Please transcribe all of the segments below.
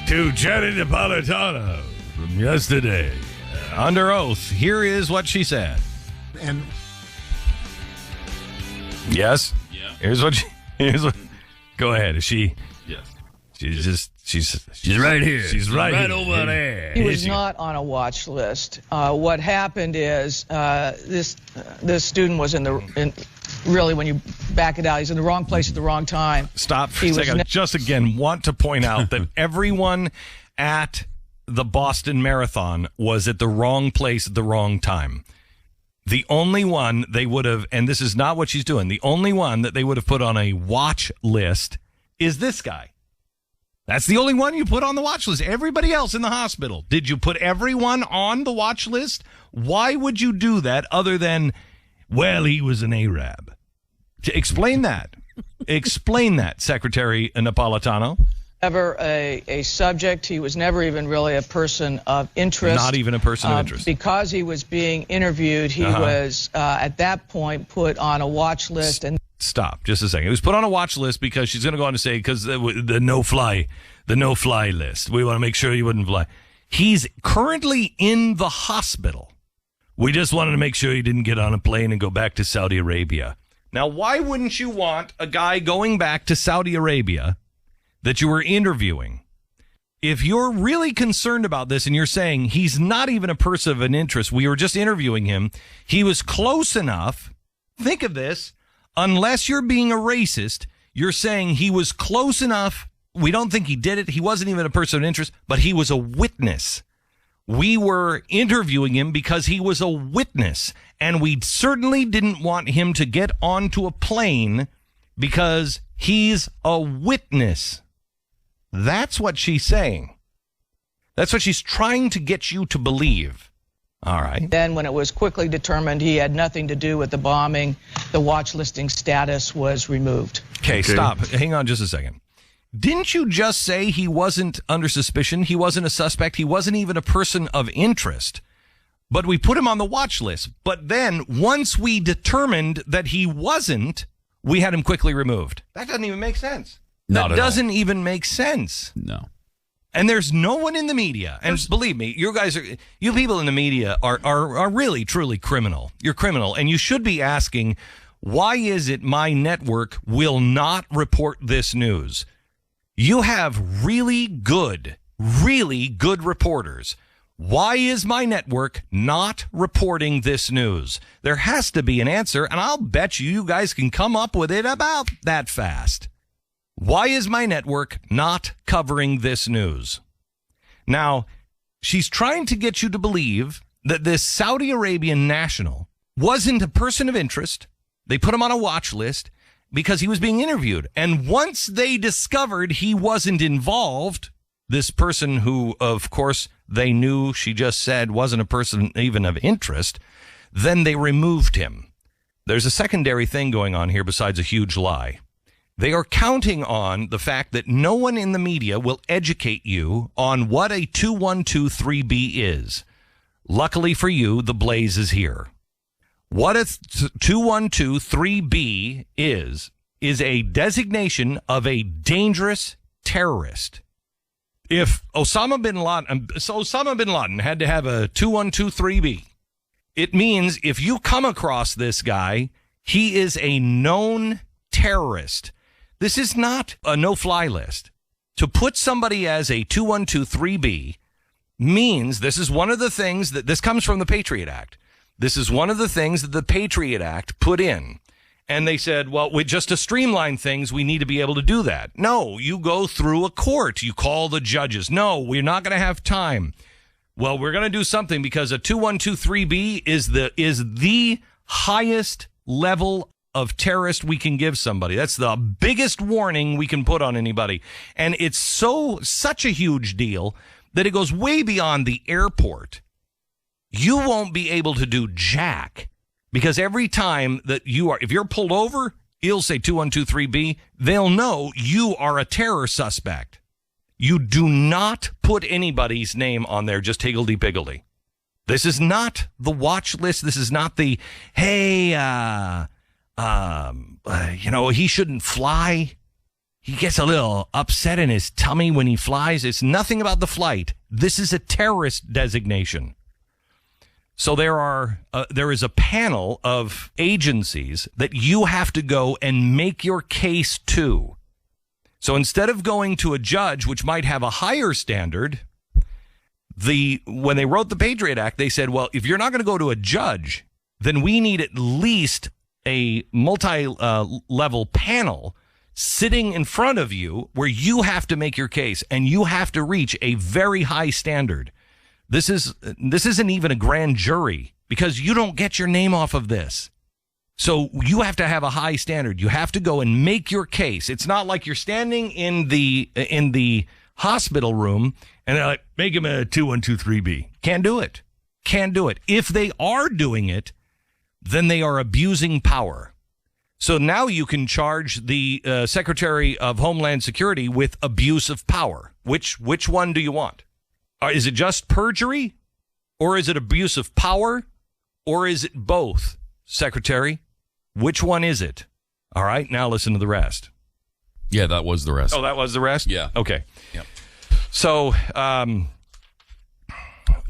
to Jenny Napolitano from yesterday. Under oath, here is what she said. And yes? Yeah. Here's what go ahead. Is she? Yes. She's right here. She's right over there. He was not on a watch list. What happened is this student was really, when you back it out, he's in the wrong place at the wrong time. Stop for a second. Just again want to point out that everyone at the Boston Marathon was at the wrong place at the wrong time. The only one they would have, and this is not what she's doing, the only one that they would have put on a watch list is this guy. That's the only one you put on the watch list. Everybody else in the hospital. Did you put everyone on the watch list? Why would you do that other than, well, he was an Arab? To explain that. Explain that, Secretary Napolitano. Never a subject. He was never even really a person of interest. Not even a person of interest. Because he was being interviewed, he was, at that point, put on a watch list. And stop, just a second. He was put on a watch list because she's going to go on to say, because the no-fly list. We want to make sure he wouldn't fly. He's currently in the hospital. We just wanted to make sure he didn't get on a plane and go back to Saudi Arabia. Now, why wouldn't you want a guy going back to Saudi Arabia that you were interviewing? If you're really concerned about this and you're saying he's not even a person of an interest, we were just interviewing him, he was close enough, think of this, unless you're being a racist, you're saying he was close enough, we don't think he did it, he wasn't even a person of interest, but he was a witness. We were interviewing him because he was a witness, and we certainly didn't want him to get onto a plane because he's a witness. That's what she's saying. That's what she's trying to get you to believe. All right. Then when it was quickly determined he had nothing to do with the bombing, the watch listing status was removed. Okay, stop. Hang on just a second. Didn't you just say he wasn't under suspicion? He wasn't a suspect. He wasn't even a person of interest. But we put him on the watch list. But then once we determined that he wasn't, we had him quickly removed. That doesn't even make sense. That doesn't even make sense. No. And there's no one in the media. And believe me, you people in the media are really, truly criminal. You're criminal. And you should be asking, why is it my network will not report this news? You have really good reporters. Why is my network not reporting this news? There has to be an answer, and I'll bet you guys can come up with it about that fast. Why is my network not covering this news? Now, she's trying to get you to believe that this Saudi Arabian national wasn't a person of interest. They put him on a watch list because he was being interviewed. And once they discovered he wasn't involved, this person who, of course, they knew, she just said, wasn't a person even of interest, then they removed him. There's a secondary thing going on here besides a huge lie. They are counting on the fact that no one in the media will educate you on what a 2123B is. Luckily for you, the Blaze is here. What a 2123B is a designation of a dangerous terrorist. If Osama bin Laden had to have a 2123B, it means if you come across this guy, he is a known terrorist. This is not a no-fly list. To put somebody as a 2123B means this is one of the things that this comes from the Patriot Act. This is one of the things that the Patriot Act put in. And they said, well, just to streamline things, we need to be able to do that. No, you go through a court. You call the judges. No, we're not going to have time. Well, we're going to do something because a 2123B is the highest level of terrorist we can give somebody. That's the biggest warning we can put on anybody. And it's such a huge deal that it goes way beyond the airport. You won't be able to do jack because every time that if you're pulled over, it'll say 2123B. They'll know you are a terror suspect. You do not put anybody's name on there just higgledy-piggledy. This is not the watch list. This is not the, hey, he shouldn't fly. He gets a little upset in his tummy when he flies. It's nothing about the flight. This is a terrorist designation. So there is a panel of agencies that you have to go and make your case to. So instead of going to a judge, which might have a higher standard, when they wrote the Patriot Act, they said, well, if you're not going to go to a judge, then we need at least a multi-level panel sitting in front of you where you have to make your case and you have to reach a very high standard. This isn't even a grand jury because you don't get your name off of this. So you have to have a high standard. You have to go and make your case. It's not like you're standing in the hospital room and they're like, make him a 2123B. Can't do it. Can't do it. If they are doing it, then they are abusing power. So now you can charge the Secretary of Homeland Security with abuse of power. Which one do you want? Is it just perjury? Or is it abuse of power? Or is it both, Secretary? Which one is it? All right, now listen to the rest. Yeah, that was the rest. Oh, that was the rest? Yeah. Okay. Yep. So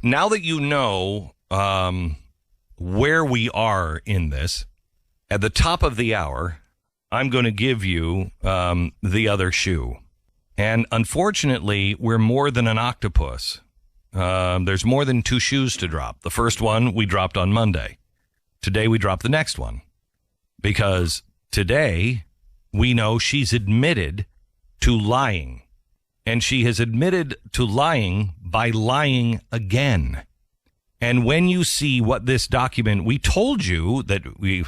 now that you know where we are in this, at the top of the hour, I'm going to give you the other shoe. And unfortunately, we're more than an octopus. There's more than two shoes to drop. The first one we dropped on Monday. Today we dropped the next one. Because today we know she's admitted to lying. And she has admitted to lying by lying again. And when you see what this document, we told you that we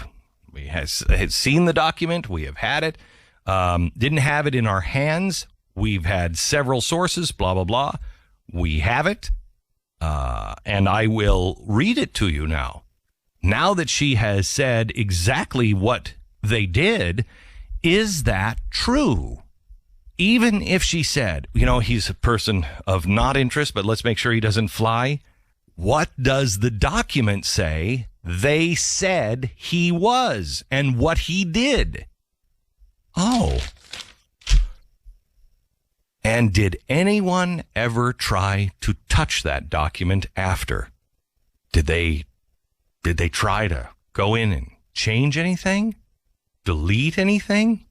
had seen the document. We have had it. Didn't have it in our hands. We've had several sources, blah, blah, blah. We have it. And I will read it to you now. Now that she has said exactly what they did, is that true? Even if she said, he's a person of not interest, but let's make sure he doesn't fly. What does the document say they said he was and what he did? Oh. And did anyone ever try to touch that document after? Did they try to go in and change anything? Delete anything?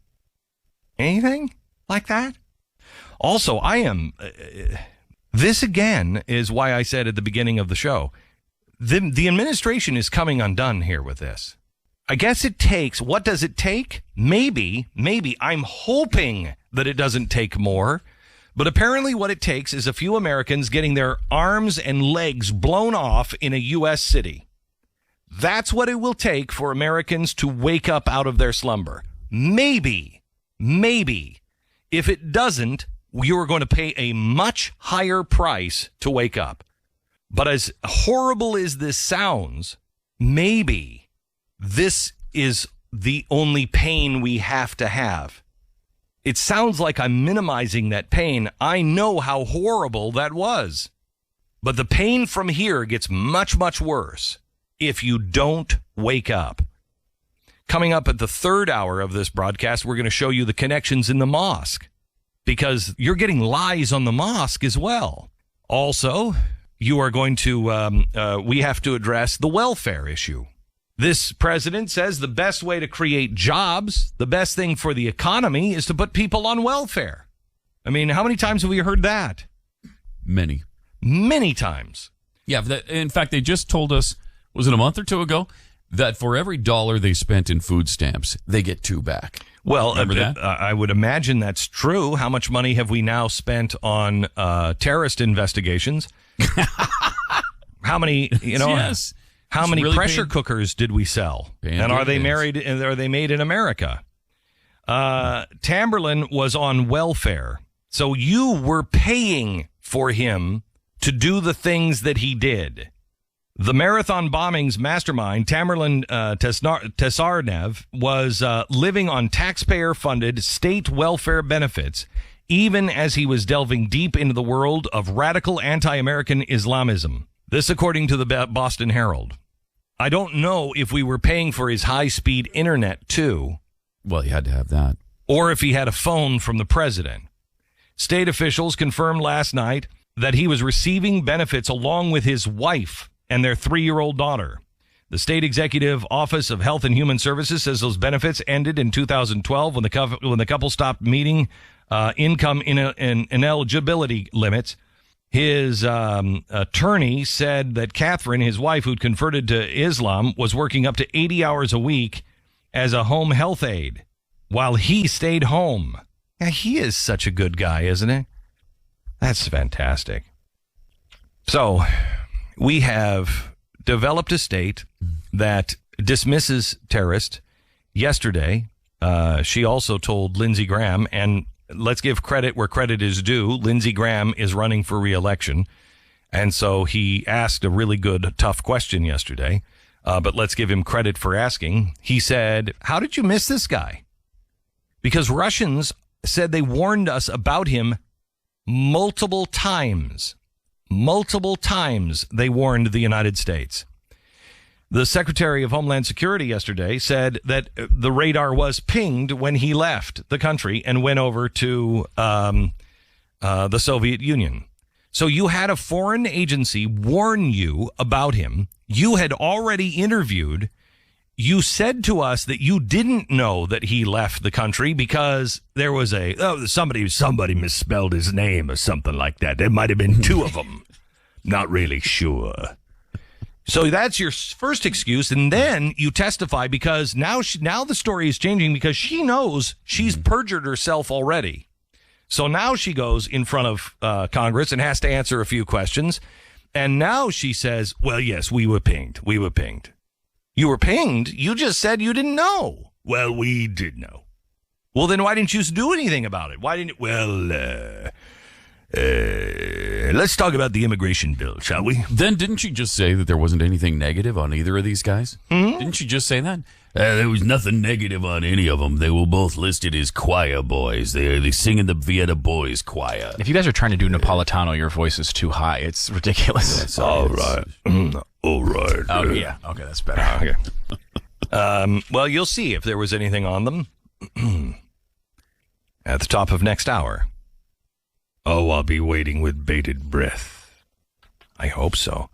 Anything like that? Also, this again is why I said at the beginning of the show, the administration is coming undone here with this. I guess it takes, what does it take? Maybe, I'm hoping that it doesn't take more, but apparently what it takes is a few Americans getting their arms and legs blown off in a U.S. city. That's what it will take for Americans to wake up out of their slumber. Maybe. If it doesn't, you are going to pay a much higher price to wake up. But as horrible as this sounds, maybe this is the only pain we have to have. It sounds like I'm minimizing that pain. I know how horrible that was. But the pain from here gets much, much worse if you don't wake up. Coming up at the third hour of this broadcast, we're going to show you the connections in the mosque, because you're getting lies on the mosque as well. Also, you are going to, we have to address the welfare issue. This president says the best way to create jobs, the best thing for the economy, is to put people on welfare. I mean, how many times have we heard that? Many times. Yeah. In fact, they just told us, was it a month or two ago, that for every dollar they spent in food stamps, they get $2 back. Well, I would imagine that's true. How much money have we now spent on terrorist investigations? How many, yes. How many really pressure cookers did we sell? And are they made in America? Tamberlin was on welfare. So you were paying for him to do the things that he did. The marathon bombings mastermind, Tamerlan Tesarnev, was living on taxpayer-funded state welfare benefits, even as he was delving deep into the world of radical anti-American Islamism. This according to the Boston Herald. I don't know if we were paying for his high-speed internet, too. Well, you had to have that. or if he had a phone from the president. State officials confirmed last night that he was receiving benefits along with his wife and their 3-year-old daughter. The State Executive Office of Health and Human Services says those benefits ended in 2012 when the couple stopped meeting income ineligibility limits. His attorney said that Catherine, his wife, who'd converted to Islam, was working up to 80 hours a week as a home health aide while he stayed home. Yeah, he is such a good guy, isn't he? That's fantastic. So we have developed a state that dismisses terrorists. Yesterday, she also told Lindsey Graham, and let's give credit where credit is due. Lindsey Graham is running for re-election, and so he asked a really good, tough question yesterday, but let's give him credit for asking. He said, how did you miss this guy? Because Russians said they warned us about him multiple times. Multiple times they warned the United States. The Secretary of Homeland Security yesterday said that the radar was pinged when he left the country and went over to the Soviet Union. So you had a foreign agency warn you about him. You had already interviewed. You said to us that you didn't know that he left the country because there was somebody misspelled his name or something like that. There might have been 2 of them. Not really sure. So that's your first excuse, and then you testify because now the story is changing because she knows she's perjured herself already. So now she goes in front of Congress and has to answer a few questions, and now she says, well, yes, we were pinged. We were pinged. You were pinged? You just said you didn't know. Well, we did know. Well, then why didn't you do anything about it? Why didn't you? Well, let's talk about the immigration bill, shall we? Then didn't you just say that there wasn't anything negative on either of these guys? Mm-hmm. Didn't you just say that? There was nothing negative on any of them. They were both listed as choir boys. They sing in the Vienna Boys Choir. If you guys are trying to do Napolitano, your voice is too high. It's ridiculous. All right. All right. Oh, yeah. Okay, that's better. Okay. Well, you'll see if there was anything on them at the top of next hour. Oh, I'll be waiting with bated breath. I hope so.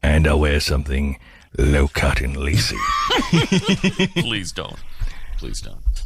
And I'll wear something low-cut and lacy. Please don't. Please don't.